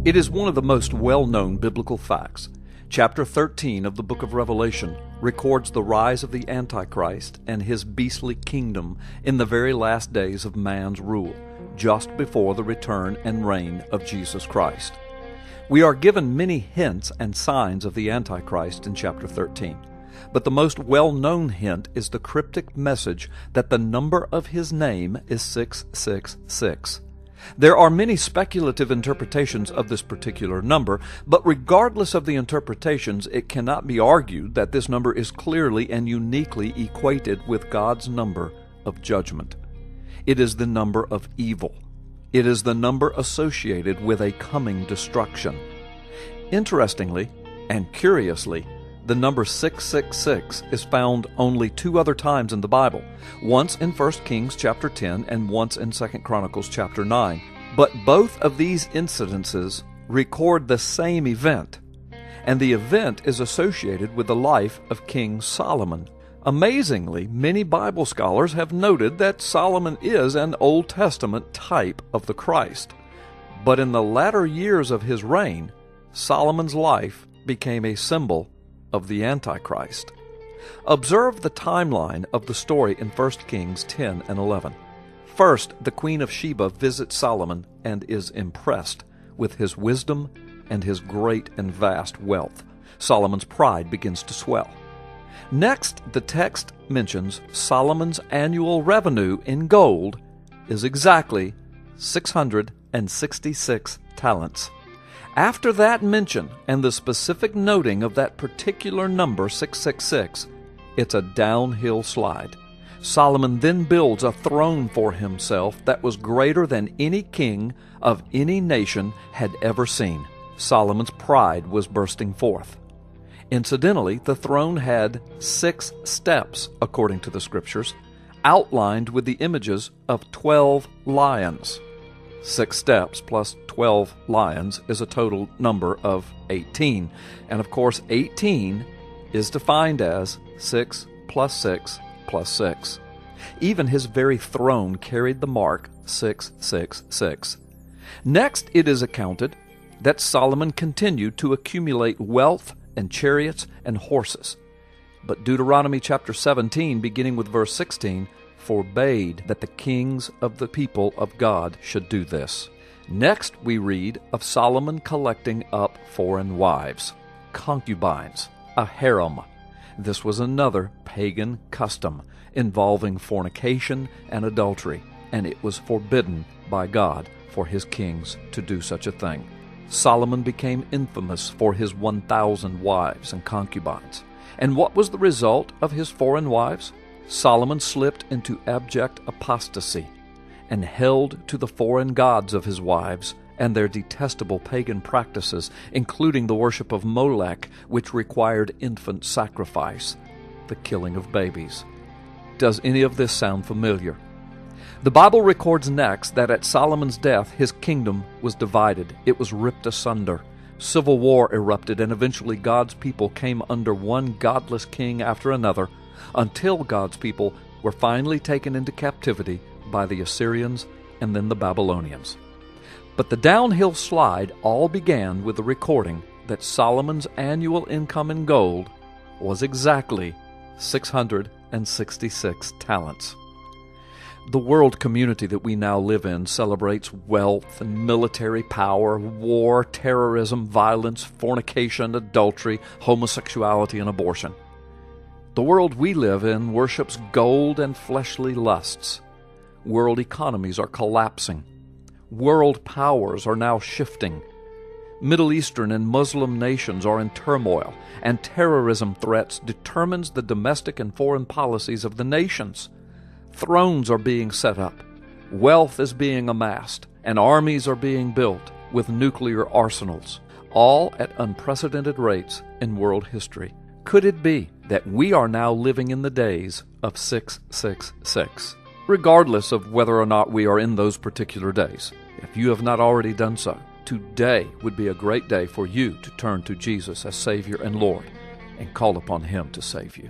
It is one of the most well-known biblical facts. Chapter 13 of the book of Revelation records the rise of the Antichrist and his beastly kingdom in the very last days of man's rule, just before the return and reign of Jesus Christ. We are given many hints and signs of the Antichrist in chapter 13, but the most well-known hint is the cryptic message that the number of his name is 666. There are many speculative interpretations of this particular number, but regardless of the interpretations, it cannot be argued that this number is clearly and uniquely equated with God's number of judgment. It is the number of evil. It is the number associated with a coming destruction. Interestingly and curiously, the number 666 is found only two other times in the Bible, once in 1 Kings chapter 10 and once in 2 Chronicles chapter 9. But both of these incidences record the same event, and the event is associated with the life of King Solomon. Amazingly, many Bible scholars have noted that Solomon is an Old Testament type of the Christ. But in the latter years of his reign, Solomon's life became a symbol of the Antichrist. Observe the timeline of the story in 1 Kings 10 and 11. First, the Queen of Sheba visits Solomon and is impressed with his wisdom and his great and vast wealth. Solomon's pride begins to swell. Next, the text mentions Solomon's annual revenue in gold is exactly 666 talents. After that mention and the specific noting of that particular number, 666, it's a downhill slide. Solomon then builds a throne for himself that was greater than any king of any nation had ever seen. Solomon's pride was bursting forth. Incidentally, the throne had 6 steps, according to the scriptures, outlined with the images of 12 lions. 6 steps plus 12 lions is a total number of 18. And of course, 18 is defined as 6 plus 6 plus 6. Even his very throne carried the mark 666. Next, it is accounted that Solomon continued to accumulate wealth and chariots and horses. But Deuteronomy chapter 17, beginning with verse 16, forbade that the kings of the people of God should do this. Next, we read of Solomon collecting up foreign wives, concubines, a harem. This was another pagan custom involving fornication and adultery, and it was forbidden by God for his kings to do such a thing. Solomon became infamous for his 1,000 wives and concubines. And what was the result of his foreign wives? Solomon slipped into abject apostasy and held to the foreign gods of his wives and their detestable pagan practices, including the worship of Molech, which required infant sacrifice, the killing of babies. Does any of this sound familiar? The Bible records next that at Solomon's death his kingdom was divided. It was ripped asunder. Civil war erupted, and eventually God's people came under one godless king after another, until God's people were finally taken into captivity by the Assyrians and then the Babylonians. But the downhill slide all began with the recording that Solomon's annual income in gold was exactly 666 talents. The world community that we now live in celebrates wealth and military power, war, terrorism, violence, fornication, adultery, homosexuality, and abortion. The world we live in worships gold and fleshly lusts. World economies are collapsing. World powers are now shifting. Middle Eastern and Muslim nations are in turmoil, and terrorism threats determines the domestic and foreign policies of the nations. Thrones are being set up, wealth is being amassed, and armies are being built with nuclear arsenals, all at unprecedented rates in world history. Could it be that we are now living in the days of 666? Regardless of whether or not we are in those particular days, if you have not already done so, today would be a great day for you to turn to Jesus as Savior and Lord and call upon Him to save you.